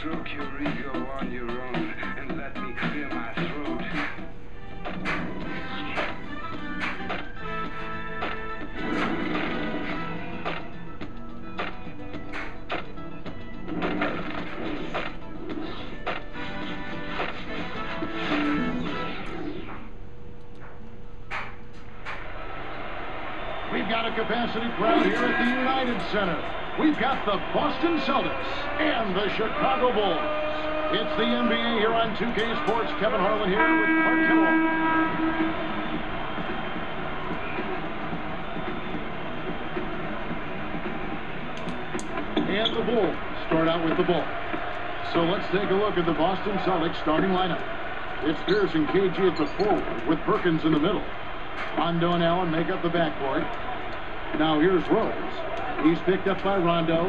Stroke your ego on your own and let me clear my throat. We've got a capacity crowd here at the United Center. We've got the Boston Celtics and the Chicago Bulls. It's the NBA here on 2K Sports. Kevin Harlan here with Clark Kellogg. And the Bulls start out with the ball. So let's take a look at the Boston Celtics starting lineup. It's Pierce and KG at the forward with Perkins in the middle. Rondo and Allen make up the backcourt. Now here's Rose. He's picked up by Rondo.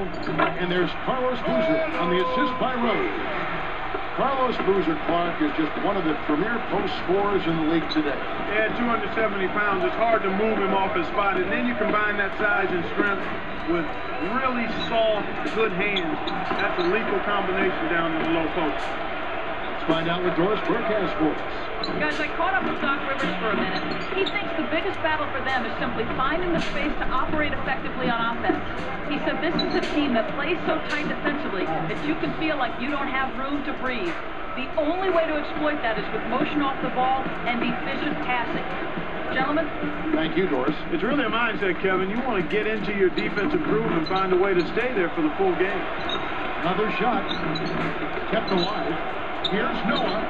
And there's Carlos Boozer on the assist by Rose. Carlos Boozer, Clark, is just one of the premier post scorers in the league today. Yeah, 270 pounds. It's hard to move him off his spot. And then you combine that size and strength with really soft, good hands. That's a lethal combination down in the low post. Let's find out what Doris Burke has for us. Guys, I caught up with Doc Rivers for a minute. He thinks the biggest battle for them is simply finding the space to operate effectively on offense. He said this is a team that plays so tight defensively that you can feel like you don't have room to breathe. The only way to exploit that is with motion off the ball and efficient passing. Gentlemen? Thank you, Doris. It's really a mindset, Kevin. You want to get into your defensive groove and find a way to stay there for the full game. Another shot. Kept alive. Here's Noah.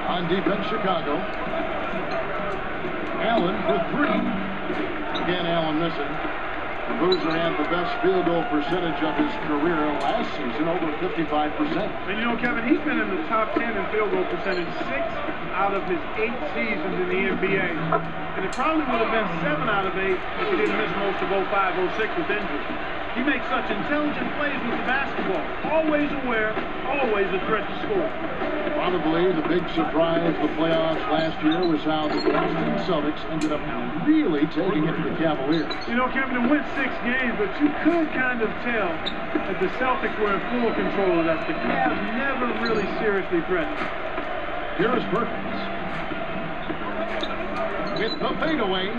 On defense, Chicago. Allen for three. Again, Allen missing. Boozer had the best field goal percentage of his career last season, over 55%. And you know, Kevin, he's been in the top 10 in field goal percentage 6 out of his 8 seasons in the NBA. And it probably would have been 7 out of 8 if he didn't miss most of 05, 06 with injury. He makes such intelligent plays with the basketball. Always aware, always a threat to score. Probably the big surprise of the playoffs last year was how the Boston Celtics ended up really taking it to the Cavaliers. You know, Kevin, it went 6 games, but you could kind of tell that the Celtics were in full control of that. The Cavs never really seriously threatened. Here's Perkins. With the fadeaway.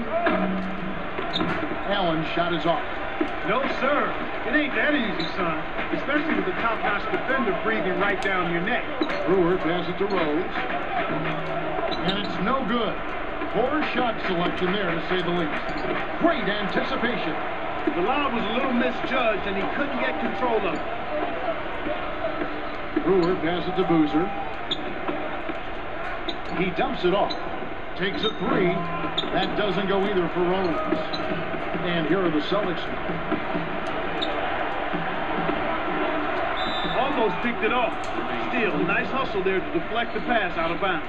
Allen's shot is off. No, sir. It ain't that easy, son. Especially with the top-notch defender breathing right down your neck. Brewer passes it to Rose. And it's no good. Poor shot selection there, to say the least. Great anticipation. The lob was a little misjudged, and he couldn't get control of it. Brewer passes it to Boozer. He dumps it off. Takes a three. That doesn't go either for Rose. And here are the Celtics. Almost picked it off. Still, nice hustle there to deflect the pass out of bounds.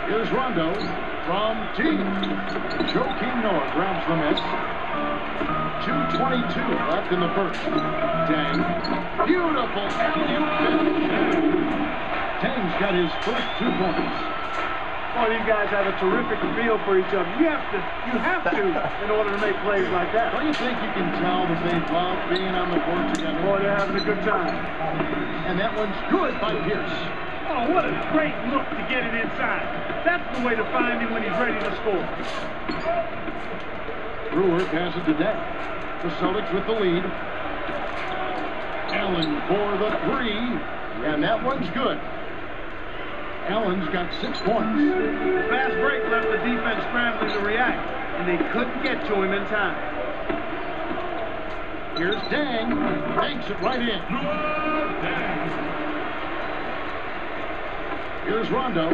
Here's Rondo from T. Joakim Noah grabs the miss. 2:22 left in the first. Dang. Beautiful alley-oop finish. Tang's got his first 2 points. Boy, these guys have a terrific feel for each other. You have to in order to make plays like that. Don't you think you can tell that they love being on the court together? Boy, they're having a good time. And that one's good by Pierce. Oh, what a great look to get it inside. That's the way to find him when he's ready to score. Brewer passes to Day. The Celtics with the lead. Allen for the three. And that one's good. Allen's got 6 points. The fast break left the defense scrambling to react, and they couldn't get to him in time. Here's Dang. Banks it right in. Here's Rondo.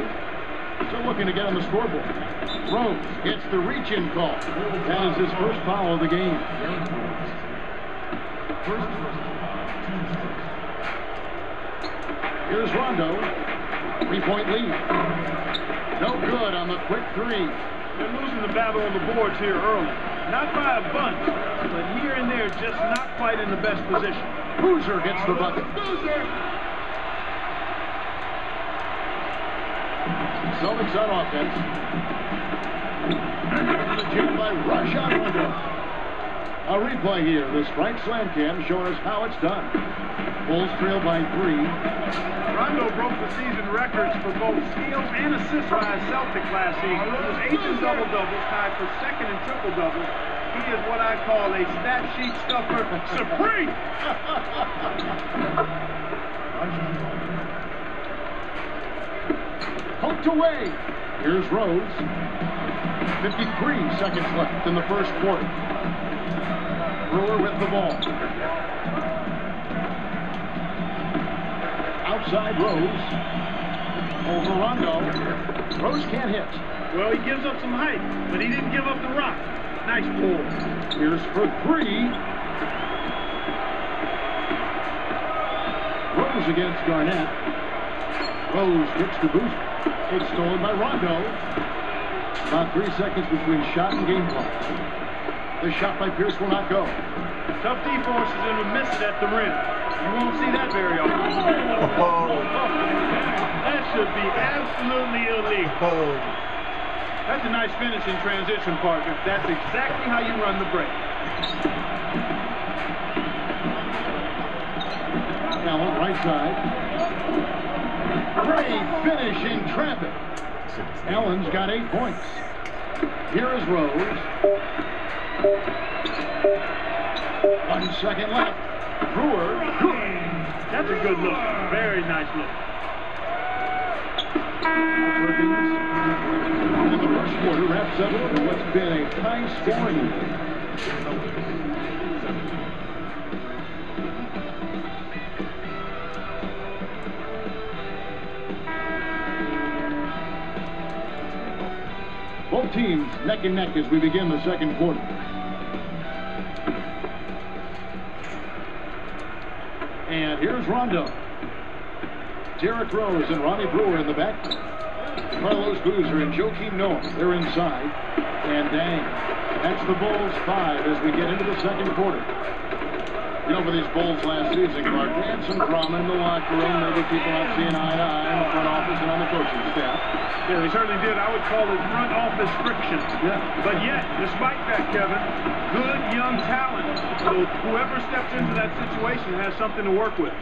Still looking to get on the scoreboard. Rose gets the reach-in call. That is his first foul of the game. Here's Rondo. 3-point lead. No good on the quick three. They're losing the battle on the boards here early. Not by a bunch, but here and there, just not quite in the best position. Boozer gets the bucket. Boozer! Celtics on offense. The jam by Rajon Rondo. A replay here. This right slam cam showing us how it's done. Bulls trail by 3. Rondo broke the season records for both steals and assists by a Celtic last season. He was 8th in double-doubles, tied for 2nd in triple-doubles. He is what I call a stat sheet stuffer supreme. Poked away. Here's Rose. 53 seconds left in the first quarter. Brewer with the ball. Outside Rose. Over Rondo. Rose can't hit. Well, he gives up some height, but he didn't give up the rock. Nice pull. Here's for 3. Rose against Garnett. Rose gets the boost. It's stolen by Rondo. About 3 seconds between shot and game clock. The shot by Pierce will not go. Tough D forces him to miss it at the rim. You won't see that very often. That should be absolutely illegal. That's a nice finish in transition, partner. That's exactly how you run the break. Allen, right side. Great finish in traffic. Allen's got 8 points. Here is Rose. 1 second left. Brewer. That's a good look. Very nice look. And the first quarter wraps up with what's been a high scoring. Both teams neck and neck as we begin the second quarter. And here's Rondo. Derrick Rose and Ronnie Brewer in the back. Carlos Boozer and Joakim Noah, they're inside. And dang, that's the Bulls 5 as we get into the second quarter. You know, for these Bulls last season, Clark, they had some drama in the locker room. Maybe people not seeing eye to eye in the front office and on the coaching staff. Yeah, they certainly did. I would call it front office friction. Yeah. But yet, despite that, Kevin, good young talent. So whoever steps into that situation has something to work with.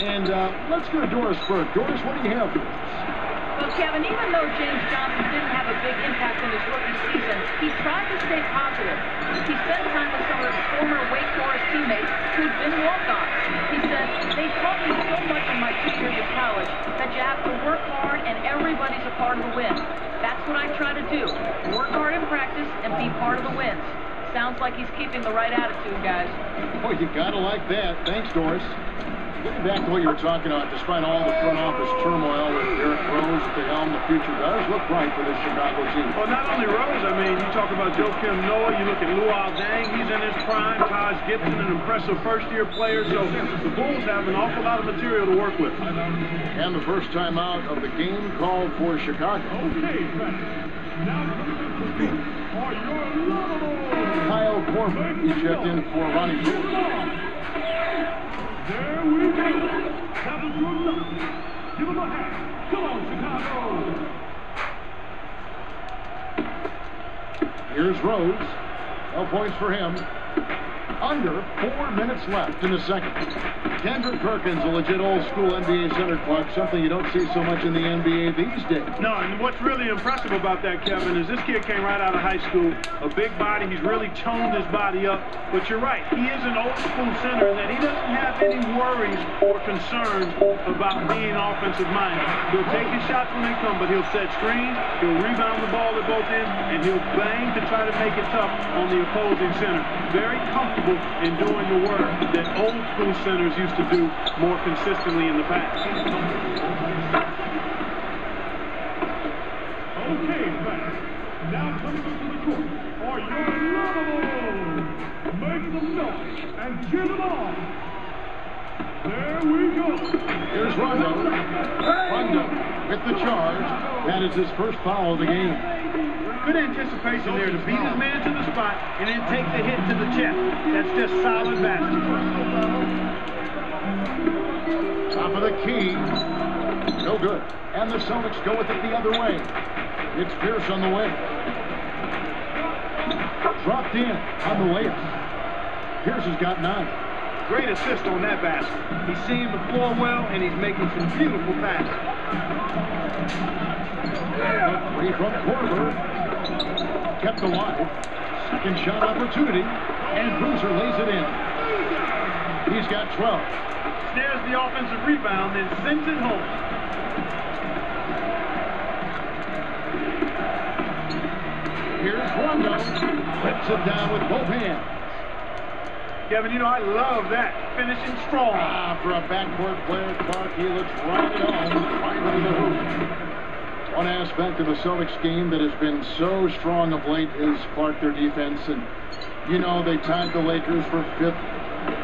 And let's go to Doris first. Doris, what do you have for us? Well, Kevin, even though James Johnson didn't have a big impact in his rookie season, he tried to stay positive. He spent time with some of his former Wake Forest teammates who'd been walk-ons. He said, they taught me so much in my 2 years of college that you have to work hard and everybody's a part of the win. That's what I try to do. Work hard in practice and be part of the wins. Sounds like he's keeping the right attitude, guys. Oh, you gotta like that. Thanks, Doris. Getting back to what you were talking about, despite all the front office turmoil with Derrick Rose at the helm, the future does look bright for this Chicago team. Well, not only Rose, I mean, you talk about Joakim Noah, you look at Luol Deng, he's in his prime, Taj Gibson, an impressive first-year player, so the Bulls have an awful lot of material to work with. And the first time out of the game called for Chicago. Okay, now Kyle Corbin, he checked in for Ronnie Brewer. there we go. That was good luck. Give him a hand. Come on, Chicago. Here's Rose. 12 points for him. Under 4 minutes left in the second. Kendrick Perkins, a legit old-school NBA center, Clark, something you don't see so much in the NBA these days. No, and what's really impressive about that, Kevin, is this kid came right out of high school, a big body. He's really toned his body up. But you're right, he is an old-school center in that he doesn't have any worries or concerns about being offensive-minded. He'll take his shots when they come, but he'll set screens, he'll rebound the ball at both ends, and he'll bang to try to make it tough on the opposing center. Very comfortable in doing the work that old-school centers used to do more consistently in the past. Okay, fans. Now coming to the court are your Lavables. Make some noise and cheer them on. There we go. Here's Rondo. Rondo with the charge. That is his first foul of the game. Good anticipation there to beat his man to the spot and then take the hit to the chest. That's just solid basketball. Top of the key. No good. And the Celtics go with it the other way. It's Pierce on the way. Dropped in on the layup. Pierce has got 9. Great assist on that basket. He's seeing the floor well, and he's making some beautiful passes. 3 from Korver. Kept alive. Second shot opportunity. And Boozer lays it in. He's got 12. Snares the offensive rebound, then sends it home. Here's Rondo. Lets it down with both hands. Kevin, you know, I love that. Finishing strong. For a backcourt player, Clark, he looks right at home, finding the hoop. One aspect of the Celtics game that has been so strong of late is, Clark, their defense. And, you know, they tied the Lakers for 5th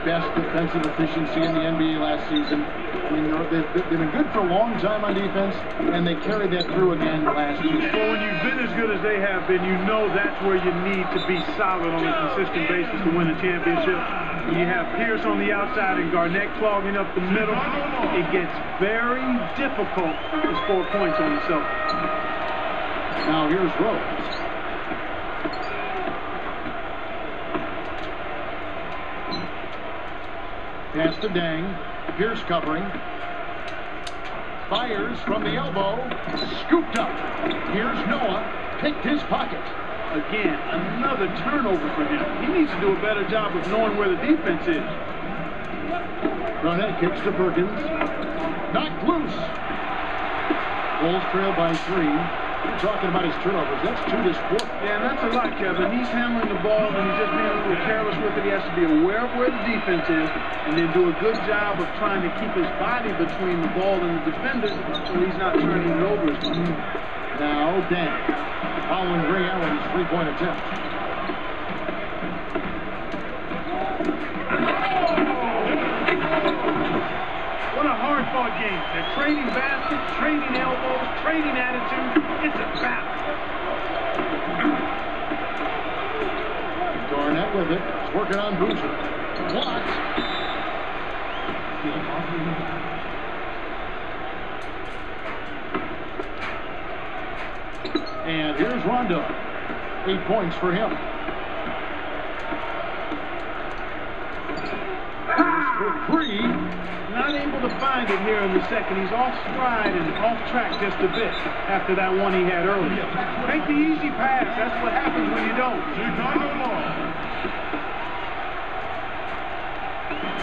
best defensive efficiency in the NBA last season. I mean, they've been good for a long time on defense, and they carried that through again last year. Well, when you've been as good as they have been, you know that's where you need to be solid on a consistent basis to win a championship. When you have Pierce on the outside and Garnett clogging up the middle, it gets very difficult to score points on the Celtics. Now here's Rose. Pass to Dang. Pierce covering. Fires from the elbow. Scooped up. Here's Noah. Picked his pocket. Again, another turnover for him. He needs to do a better job of knowing where the defense is. Garnett kicks to Perkins. Knocked loose. Bulls trail by 3. You're talking about his turnovers. That's 2 this quarter. Yeah, and that's a lot, Kevin. He's handling the ball, and he's just being a little careless with it. He has to be aware of where the defense is, and then do a good job of trying to keep his body between the ball and the defender so he's not turning it over as much. Now, Dan. Following Ray Allen's 3-point attempt. What a hard-fought game. They're trading baskets, trading elbows, trading attitude. It's a battle. Garnett with it. It's working on Boozer. Watts. And here's Rondo. 8 points for him. For 3. Not able to find it here in the second. He's off stride and off track just a bit after that one he had earlier. Make the easy pass. That's what happens when you don't.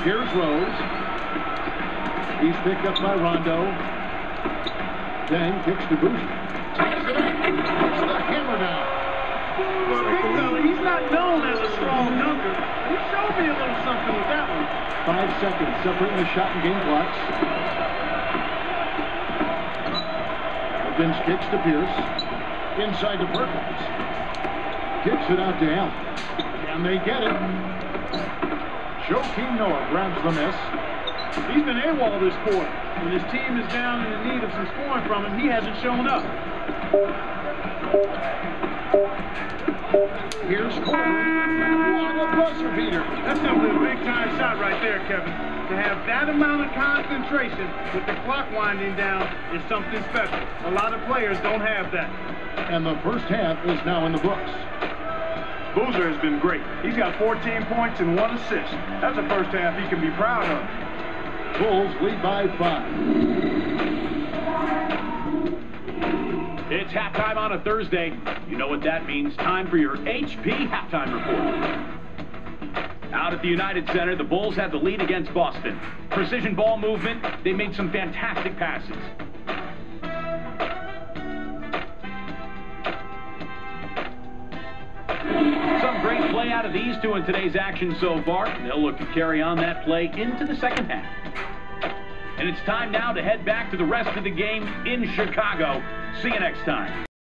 Here's Rose. He's picked up by Rondo. Then kicks to Boozer. Takes it up. Puts the hammer down. Well, big fella, he's not known as a strong dunker. He showed me a little something with that one. 5 seconds separating the shot and game clocks. Vince kicks to Pierce. Inside to Perkins. Kicks it out to Allen. And they get it. Joakim Noah grabs the miss. He's been AWOL this quarter. When his team is down and in need of some scoring from him, he hasn't shown up. Here's Korver. What a buzzer beater. That's simply a big-time shot right there, Kevin. To have that amount of concentration with the clock winding down is something special. A lot of players don't have that. And the first half is now in the books. Boozer has been great. He's got 14 points and 1 assist. That's a first half he can be proud of. Bulls lead by 5. It's halftime on a Thursday. You know what that means. Time for your HP halftime report. Out at the United Center, the Bulls had the lead against Boston. Precision ball movement. They made some fantastic passes. Some great play out of these two in today's action so far. They'll look to carry on that play into the second half. And it's time now to head back to the rest of the game in Chicago. See you next time.